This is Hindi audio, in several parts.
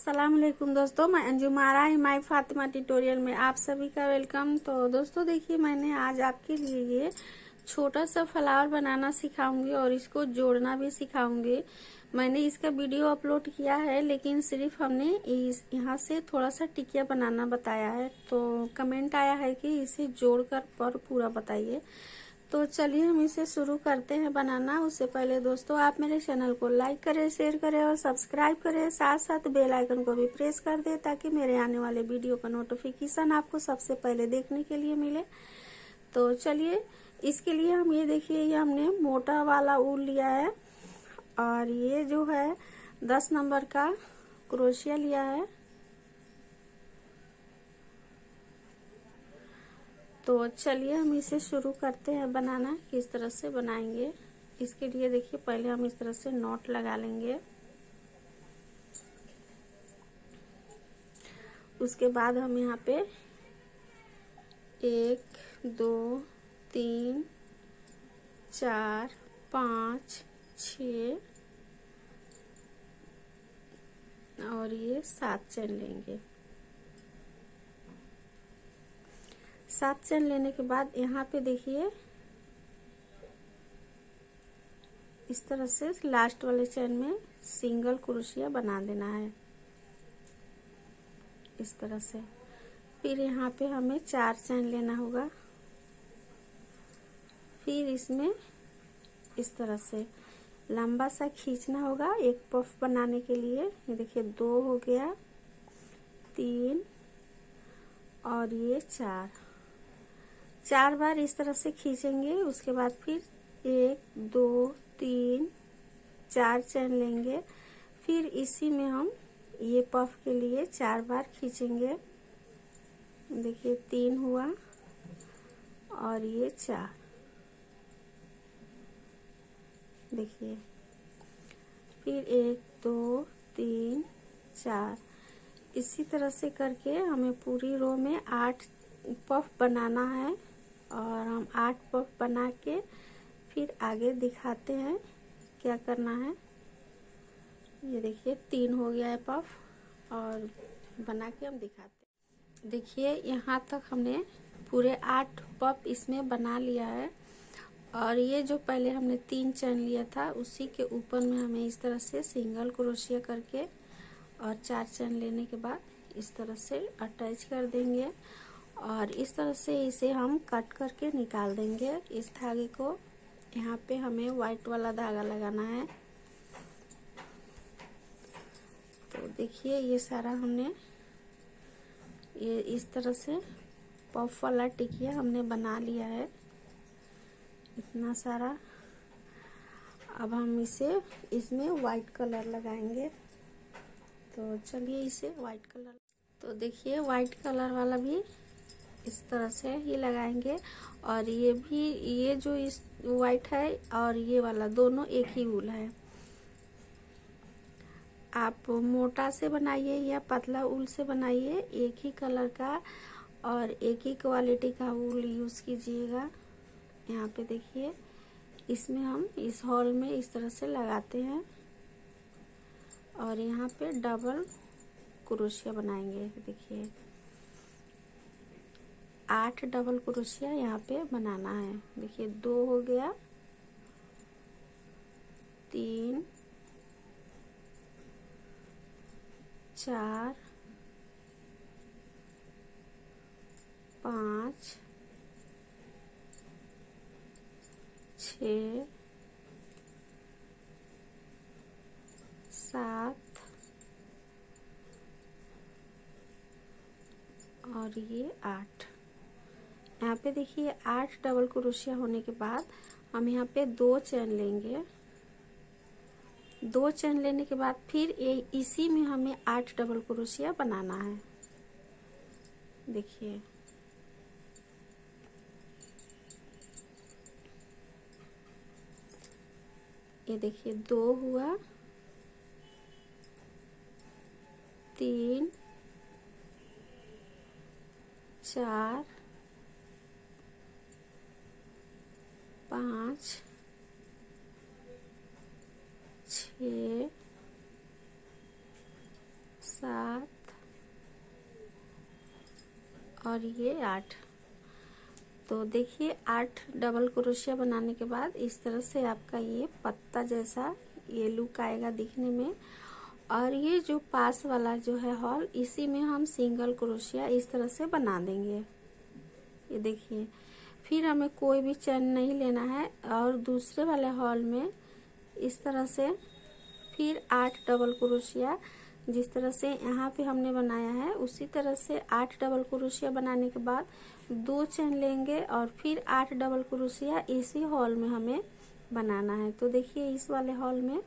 अस्सलाम वालेकुम दोस्तों, मैं अंजुम आरा माई फातिमा ट्यूटोरियल में आप सभी का वेलकम। तो दोस्तों देखिए, मैंने आज आपके लिए ये छोटा सा फ्लावर बनाना सिखाऊंगी और इसको जोड़ना भी सिखाऊंगी। मैंने इसका वीडियो अपलोड किया है, लेकिन सिर्फ हमने यहाँ से थोड़ा सा टिकिया बनाना बताया है। तो कमेंट आया है कि इसे जोड़कर पर पूरा बताइए। तो चलिए हम इसे शुरू करते हैं बनाना। उससे पहले दोस्तों आप मेरे चैनल को लाइक करें, शेयर करें और सब्सक्राइब करें। साथ साथ बेल आइकन को भी प्रेस कर दें ताकि मेरे आने वाले वीडियो का नोटिफिकेशन आपको सबसे पहले देखने के लिए मिले। तो चलिए, इसके लिए हम ये देखिए, ये हमने मोटा वाला ऊन लिया है और ये जो है 10 नंबर का क्रोशिया लिया है। तो चलिए हम इसे शुरू करते हैं बनाना। किस तरह से बनाएंगे इसके लिए देखिए, पहले हम इस तरह से नॉट लगा लेंगे। उसके बाद हम यहाँ पे 1 2 3 4 5 6 और ये 7 चैन लेंगे। 7 चैन लेने के बाद यहाँ पे देखिए, इस तरह से लास्ट वाले चैन में सिंगल क्रोशिया बना देना है इस तरह से। फिर यहाँ पे हमें 4 चैन लेना होगा। फिर इसमें इस तरह से लंबा सा खींचना होगा एक पफ बनाने के लिए। ये देखिए 2 हो गया, 3 और ये 4 बार इस तरह से खींचेंगे। उसके बाद फिर 1 2 3 4 चैन लेंगे। फिर इसी में हम ये पफ के लिए 4 बार खींचेंगे। देखिए 3 हुआ और ये 4। देखिए फिर 1 2 3 4 इसी तरह से करके हमें पूरी रो में 8 पफ बनाना है। और हम 8 पफ बना के फिर आगे दिखाते हैं क्या करना है। ये देखिए 3 हो गया है पफ और बना के हम दिखाते हैं। देखिए यहाँ तक हमने पूरे 8 पफ इसमें बना लिया है। और ये जो पहले हमने 3 चैन लिया था उसी के ऊपर में हमें इस तरह से सिंगल क्रोशिया करके और 4 चैन लेने के बाद इस तरह से अटैच कर देंगे। और इस तरह से इसे हम कट करके निकाल देंगे। इस धागे को यहाँ पे हमें व्हाइट वाला धागा लगाना है। तो देखिए ये सारा हमने ये इस तरह से पफ वाला टिकिया हमने बना लिया है, इतना सारा। अब हम इसमें व्हाइट कलर लगाएंगे। तो चलिए इसे व्हाइट कलर, तो देखिए व्हाइट कलर वाला भी इस तरह से ही लगाएंगे। और ये भी, ये जो इस व्हाइट है और ये वाला दोनों एक ही ऊल है। आप मोटा से बनाइए या पतला ऊल से बनाइए, एक ही कलर का और एक ही क्वालिटी का ऊल यूज कीजिएगा। यहाँ पे देखिए, इसमें हम इस हॉल में इस तरह से लगाते हैं और यहाँ पे डबल क्रोशिया बनाएंगे। देखिए 8 डबल क्रोशिया यहाँ पे बनाना है। देखिए 2 हो गया, 3 4 5 6 7 और ये 8। यहाँ पे देखिए 8 डबल क्रोशिया होने के बाद हम यहाँ पे 2 चैन लेंगे। 2 चैन लेने के बाद फिर इसी में हमें 8 डबल क्रोशिया बनाना है। देखिए ये देखिए 2 हुआ, 3 4 5 6 7 और ये 8। तो देखिए 8 डबल क्रोशिया बनाने के बाद इस तरह से आपका ये पत्ता जैसा ये लुक आएगा दिखने में। और ये जो पास वाला जो है हॉल, इसी में हम सिंगल क्रोशिया इस तरह से बना देंगे। ये देखिए, फिर हमें कोई भी चैन नहीं लेना है और दूसरे वाले हॉल में इस तरह से फिर 8 डबल क्रोशिया, जिस तरह से यहाँ पे हमने बनाया है उसी तरह से 8 डबल क्रोशिया बनाने के बाद 2 चैन लेंगे और फिर 8 डबल क्रोशिया इसी हॉल में हमें बनाना है। तो देखिए इस वाले हॉल में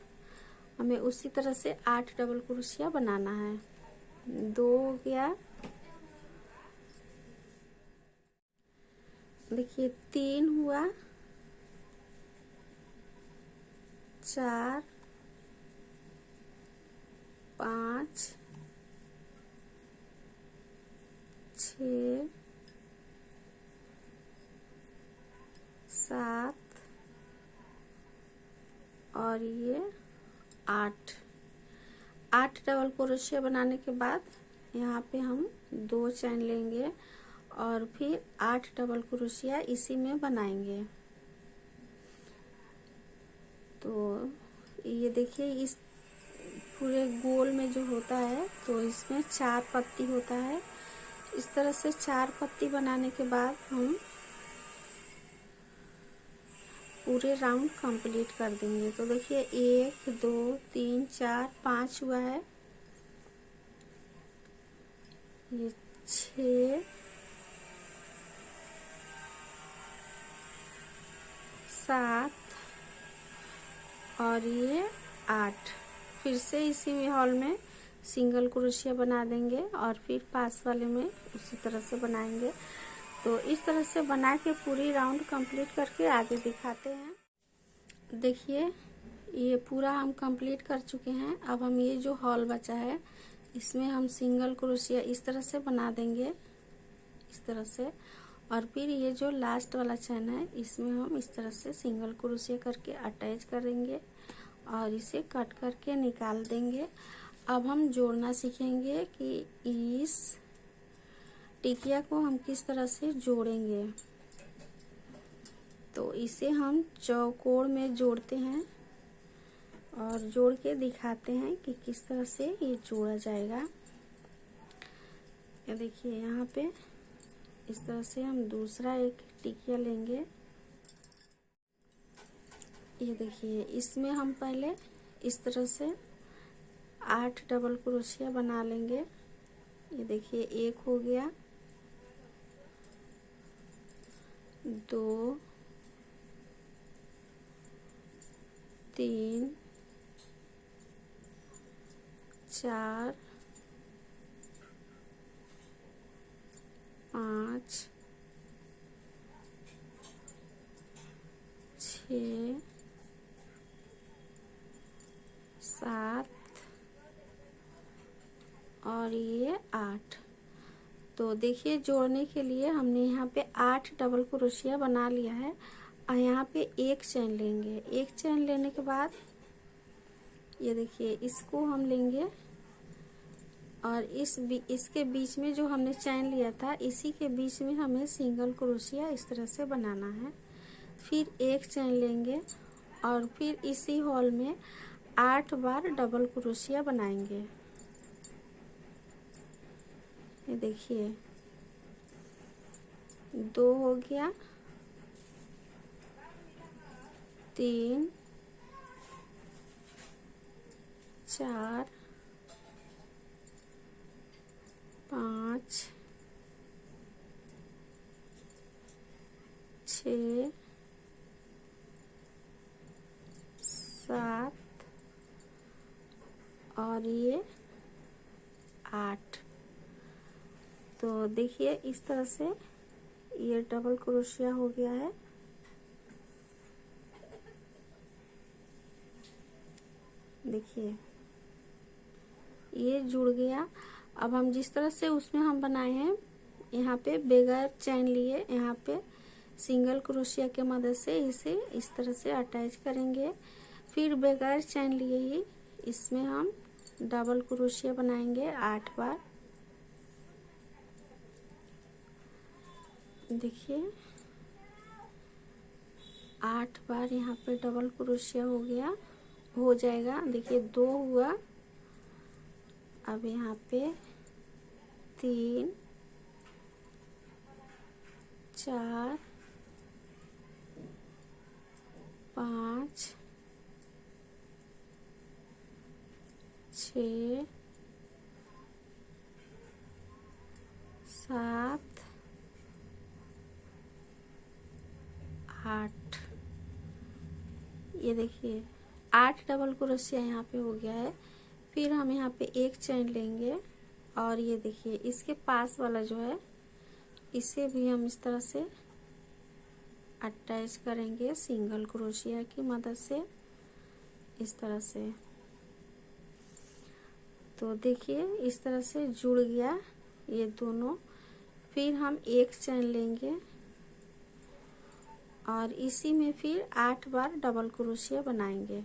हमें उसी तरह से 8 डबल क्रोशिया बनाना है। 2 हो गया, देखिए 3 हुआ, 4, 5, 6, 7 और ये 8। 8 डबल क्रोशिया बनाने के बाद यहाँ पे हम 2 चैन लेंगे और फिर 8 डबल क्रोशिया इसी में बनाएंगे। तो ये देखिए इस पूरे गोल में जो होता है तो इसमें 4 पत्ती होता है। इस तरह से 4 पत्ती बनाने के बाद हम पूरे राउंड कंप्लीट कर देंगे। तो देखिए 1 2 3 4 5 हुआ है, ये 6 7 और ये 8। फिर से इसी में हॉल में सिंगल क्रोशिया बना देंगे और फिर पास वाले में उसी तरह से बनाएंगे। तो इस तरह से बना के पूरी राउंड कंप्लीट करके आगे दिखाते हैं। देखिए ये पूरा हम कंप्लीट कर चुके हैं। अब हम ये जो हॉल बचा है इसमें हम सिंगल क्रोशिया इस तरह से बना देंगे, इस तरह से। और फिर ये जो लास्ट वाला चैन है इसमें हम इस तरह से सिंगल क्रोशिया करके अटैच करेंगे और इसे कट करके निकाल देंगे। अब हम जोड़ना सीखेंगे कि इस टिकिया को हम किस तरह से जोड़ेंगे। तो इसे हम चौकोर में जोड़ते हैं और जोड़ के दिखाते हैं कि किस तरह से ये जोड़ा जाएगा। ये देखिए यहाँ पे इस तरह से हम दूसरा एक टिकिया लेंगे। ये देखिए इसमें हम पहले इस तरह से 8 डबल क्रोशिया बना लेंगे। ये देखिए 1 हो गया, 2 3 4 5 6 7 और ये 8। तो देखिए जोड़ने के लिए हमने यहाँ पे 8 डबल क्रोशिया बना लिया है और यहाँ पे 1 चैन लेंगे। 1 चैन लेने के बाद ये देखिए इसको हम लेंगे और इसके बीच में जो हमने चैन लिया था इसी के बीच में हमें सिंगल क्रोशिया इस तरह से बनाना है। फिर 1 चैन लेंगे और फिर इसी हॉल में 8 बार डबल क्रोशिया बनाएंगे। ये देखिए 2 हो गया, 3 4 5 6 7 और ये 8। तो देखिए इस तरह से ये डबल क्रोशिया हो गया है। देखिए ये जुड़ गया। अब हम जिस तरह से उसमें हम बनाए हैं यहाँ पे बगैर चैन लिए यहाँ पे सिंगल क्रोशिया के मदद से इसे इस तरह से अटैच करेंगे। फिर बगैर चैन लिए ही इसमें हम डबल क्रोशिया बनाएंगे 8 बार। देखिए 8 बार यहाँ पे डबल क्रोशिया हो जाएगा। देखिए 2 हुआ। अब यहाँ पे 3 4 5 6 7 8। ये देखिए 8 डबल क्रोशिया यहाँ पे हो गया है। फिर हम यहाँ पे एक चेन लेंगे और ये देखिए इसके पास वाला जो है इसे भी हम इस तरह से अटैच करेंगे सिंगल क्रोशिया की मदद से, इस तरह से। तो देखिए इस तरह से जुड़ गया ये दोनों। फिर हम एक चेन लेंगे और इसी में फिर 8 बार डबल क्रोशिया बनाएंगे।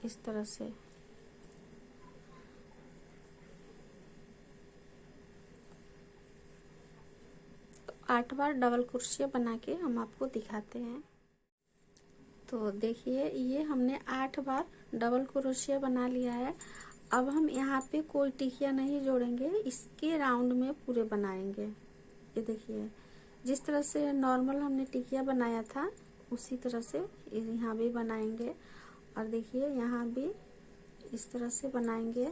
इस तरह से। तो 8 बार डबल क्रोशिया बना के हम आपको दिखाते हैं। तो देखिए ये हमने 8 बार डबल क्रोशिया बना लिया है। अब हम यहाँ पे कोई टिकिया नहीं जोड़ेंगे, इसके राउंड में पूरे बनाएंगे। ये देखिए जिस तरह से नॉर्मल हमने टिकिया बनाया था उसी तरह से यहाँ भी बनाएंगे। और देखिए यहाँ भी इस तरह से बनाएंगे।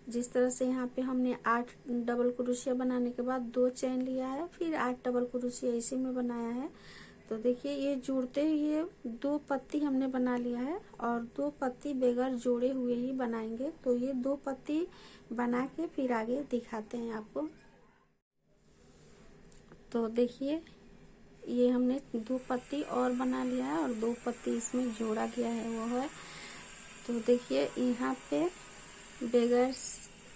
जिस तरह से यहाँ पे हमने 8 डबल क्रोशिया बनाने के बाद 2 चेन लिया है, फिर 8 डबल क्रोशिया इसी में बनाया है। तो देखिए ये जुड़ते हुए 2 पत्ती हमने बना लिया है और 2 पत्ती बगैर जोड़े हुए ही बनाएंगे। तो ये 2 पत्ती बना के फिर आगे दिखाते हैं आपको। तो देखिए ये हमने 2 पत्ती और बना लिया है और 2 पत्ती इसमें जोड़ा गया है वो है। तो देखिए यहाँ पे बगैर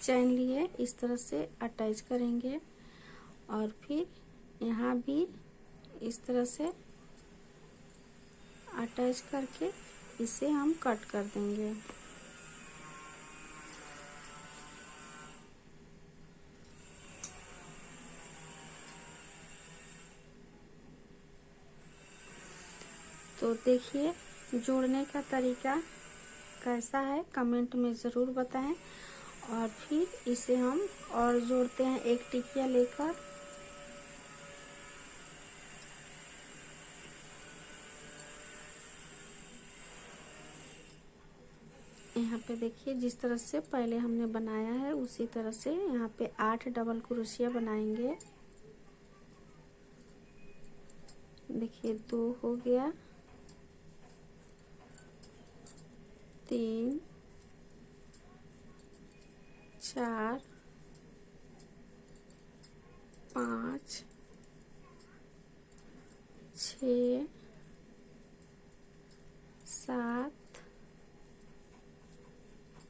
चैन लिए इस तरह से अटैच करेंगे और फिर यहाँ भी इस तरह से अटैच करके इसे हम कट कर देंगे। तो देखिए जोड़ने का तरीका कैसा है कमेंट में ज़रूर बताएं। और फिर इसे हम और जोड़ते हैं एक टिकिया लेकर। यहाँ पे देखिए जिस तरह से पहले हमने बनाया है उसी तरह से यहाँ पे 8 डबल क्रोशिया बनाएंगे। देखिए 2 हो गया, 3 4 5 6 7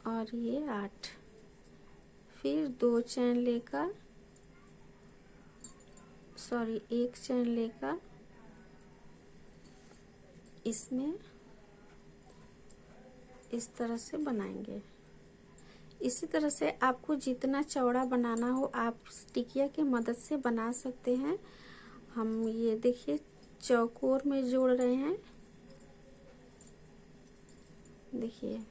और ये 8। फिर 2 चैन लेकर एक चैन लेकर इसमें इस तरह से बनाएंगे। इसी तरह से आपको जितना चौड़ा बनाना हो आप टिकिया की मदद से बना सकते हैं। हम ये देखिए चौकोर में जोड़ रहे हैं। देखिए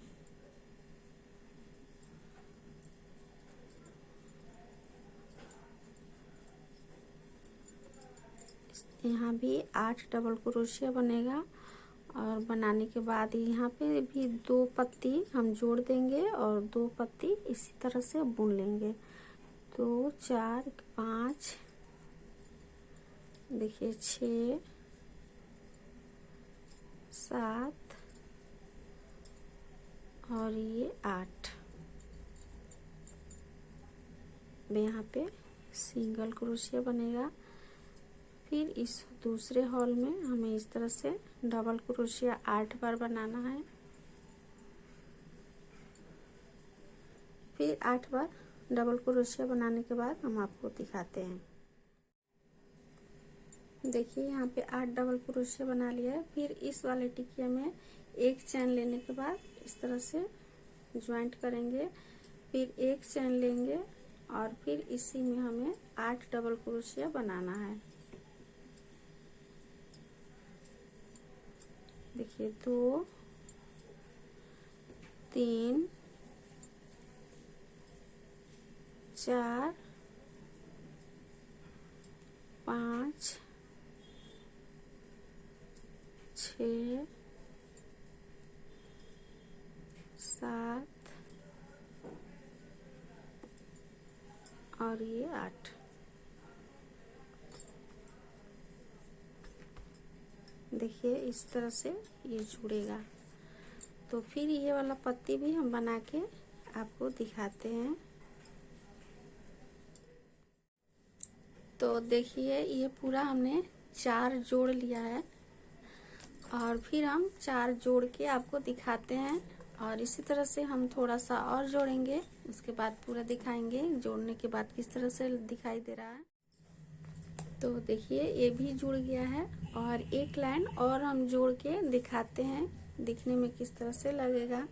यहाँ भी 8 डबल क्रोशिया बनेगा और बनाने के बाद यहाँ पे भी 2 पत्ती हम जोड़ देंगे और 2 पत्ती इसी तरह से बुन लेंगे। 2 4 5 देखिए 6 7 और ये 8। यहाँ पे सिंगल क्रोशिया बनेगा। फिर इस दूसरे हॉल में हमें इस तरह से डबल क्रोशिया 8 बार बनाना है। फिर 8 बार डबल क्रोशिया बनाने के बाद हम आपको दिखाते हैं। देखिए यहाँ पे 8 डबल क्रोशिया बना लिया है। फिर इस वाले टिकिया में एक चैन लेने के बाद इस तरह से ज्वाइंट करेंगे, फिर एक चैन लेंगे और फिर इसी में हमें 8 डबल क्रोशिया बनाना है। देखिए 2 3 4 5 6 7 और ये 8। देखिए इस तरह से ये जुड़ेगा। तो फिर ये वाला पत्ती भी हम बना के आपको दिखाते हैं। तो देखिए ये पूरा हमने 4 जोड़ लिया है और फिर हम 4 जोड़ के आपको दिखाते हैं। और इसी तरह से हम थोड़ा सा और जोड़ेंगे, उसके बाद पूरा दिखाएंगे जोड़ने के बाद किस तरह से दिखाई दे रहा है। तो देखिए ये भी जुड़ गया है और एक लाइन और हम जोड़ के दिखाते हैं दिखने में किस तरह से लगेगा।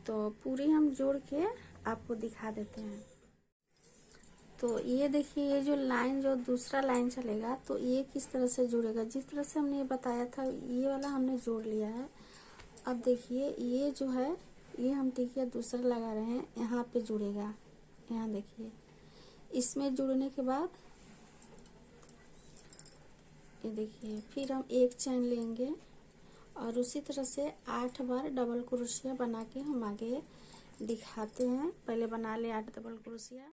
तो पूरी हम जोड़ के आपको दिखा देते हैं। तो ये देखिए ये जो लाइन, जो दूसरा लाइन चलेगा तो ये किस तरह से जुड़ेगा। जिस तरह से हमने ये बताया था ये वाला हमने जोड़ लिया है। अब देखिए ये जो है ये हम टिकिया दूसरा लगा रहे हैं, यहाँ पे जुड़ेगा। यहाँ देखिए इसमें जुड़ने के बाद ये देखिए फिर हम एक चैन लेंगे और उसी तरह से 8 बार डबल क्रोशिया बना के हम आगे दिखाते हैं। पहले बना ले 8 डबल क्रोशिया।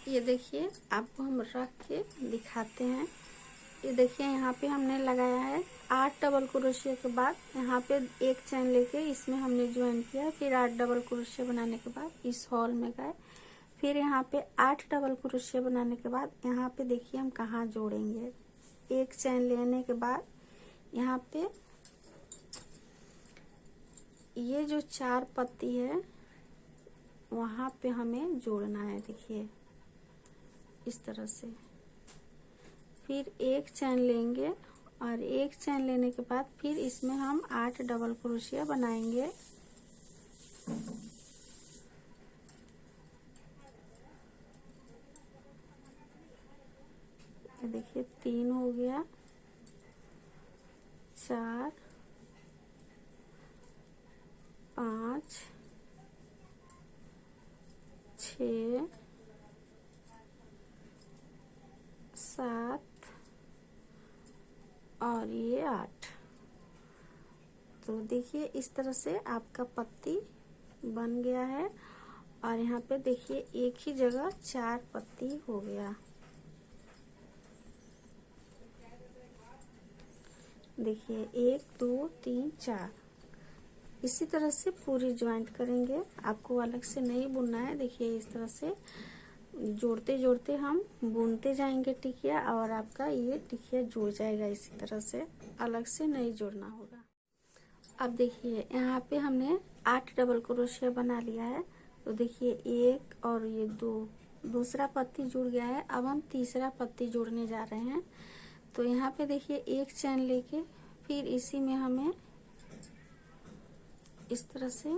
ये देखिए आपको हम रख के दिखाते हैं। ये देखिए यहाँ पे हमने लगाया है 8 डबल क्रोशिया के बाद यहाँ पे एक चैन लेके इसमें हमने ज्वाइन किया। फिर 8 डबल क्रोशिया बनाने के बाद इस हॉल में गए, फिर यहाँ पे 8 डबल क्रोशिया बनाने के बाद यहाँ पे देखिए हम कहाँ जोड़ेंगे। एक चैन लेने के बाद यहाँ पे ये जो 4 पत्ती है वहाँ पे हमें जोड़ना है। देखिए इस तरह से फिर एक चैन लेंगे और एक चैन लेने के बाद फिर इसमें हम 8 डबल क्रोशिया बनाएंगे। देखिए 3 हो गया, 4 5 6 7 और ये 8। तो देखिए इस तरह से आपका पत्ती बन गया है और यहाँ पे देखिए एक ही जगह 4 पत्ती हो गया। देखिए 1 2 3 4 इसी तरह से पूरी ज्वाइंट करेंगे। आपको अलग से नहीं बुनना है। देखिए इस तरह से जोड़ते जोड़ते हम बुनते जाएंगे टिकिया और आपका ये टिकिया जुड़ जाएगा। इसी तरह से अलग से नहीं जोड़ना होगा। अब देखिए यहाँ पे हमने 8 डबल क्रोशिया बना लिया है। तो देखिए 1 और ये 2 दूसरा पत्ती जुड़ गया है। अब हम तीसरा पत्ती जोड़ने जा रहे हैं। तो यहाँ पे देखिए एक चैन लेके फिर इसी में हमें इस तरह से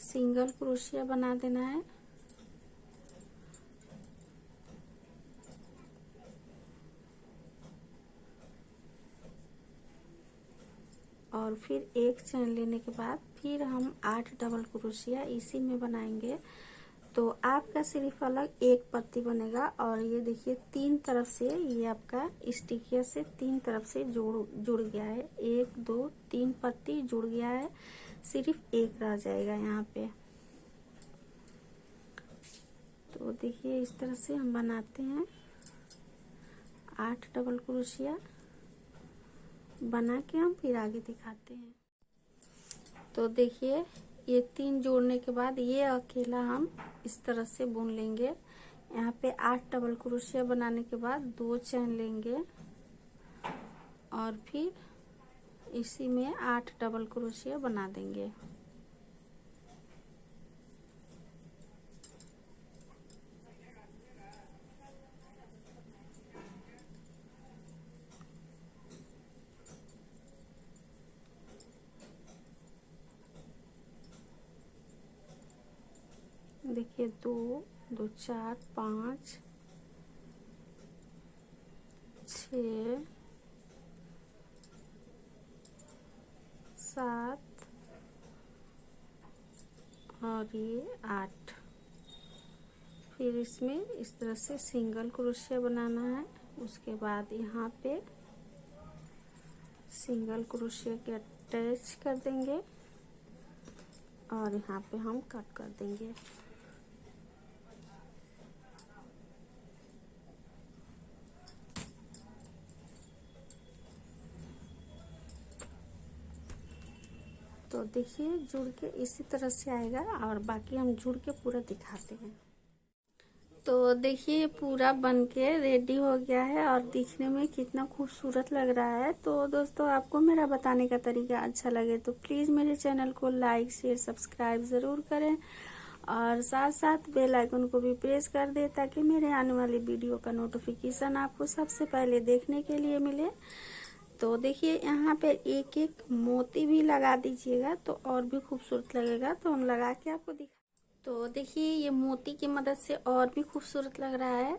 सिंगल क्रोशिया बना देना है। और फिर एक चैन लेने के बाद फिर हम 8 डबल क्रोशिया इसी में बनाएंगे। तो आपका सिर्फ अलग एक पत्ती बनेगा और ये देखिए 3 तरफ से ये आपका इस टिकिया से 3 तरफ से जुड़ गया है। 1 2 3 पत्ती जुड़ गया है, सिर्फ एक रह जाएगा यहाँ पे। तो देखिए इस तरह से हम बनाते हैं 8 डबल क्रोशिया बना के हम फिर आगे दिखाते हैं। तो देखिए ये 3 जोड़ने के बाद ये अकेला हम इस तरह से बुन लेंगे। यहाँ पे 8 डबल क्रोशिया बनाने के बाद 2 चैन लेंगे और फिर इसी में 8 डबल क्रोशिया बना देंगे। देखिए 2 2 4 5 6 7 और ये 8। फिर इसमें इस तरह से सिंगल क्रोशिया बनाना है। उसके बाद यहाँ पे सिंगल क्रोशिया के अटैच कर देंगे और यहाँ पे हम कट कर देंगे। तो देखिए जुड़ के इसी तरह से आएगा और बाकी हम जुड़ के पूरा दिखाते हैं। तो देखिए पूरा बन के रेडी हो गया है और दिखने में कितना खूबसूरत लग रहा है। तो दोस्तों आपको मेरा बताने का तरीका अच्छा लगे तो प्लीज़ मेरे चैनल को लाइक शेयर सब्सक्राइब ज़रूर करें और साथ साथ बेल आइकन को भी प्रेस कर दे ताकि मेरे आने वाली वीडियो का नोटिफिकेशन आपको सबसे पहले देखने के लिए मिले। तो देखिए यहाँ पे एक एक मोती भी लगा दीजिएगा तो और भी खूबसूरत लगेगा। तो हम लगा के आपको दिखा। तो देखिए ये मोती की मदद से और भी खूबसूरत लग रहा है।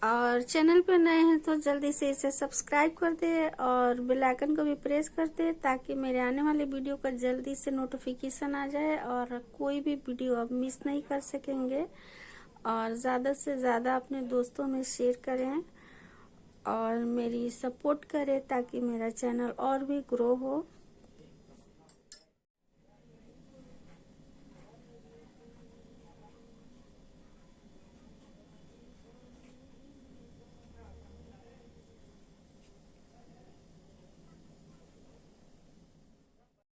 और चैनल पर नए हैं तो जल्दी से इसे सब्सक्राइब कर दे और बेल आइकन को भी प्रेस कर दे ताकि मेरे आने वाले वीडियो का जल्दी से नोटिफिकेशन आ जाए और कोई भी वीडियो आप मिस नहीं कर सकेंगे। और ज़्यादा से ज़्यादा अपने दोस्तों में शेयर करें और मेरी सपोर्ट करें ताकि मेरा चैनल और भी ग्रो हो।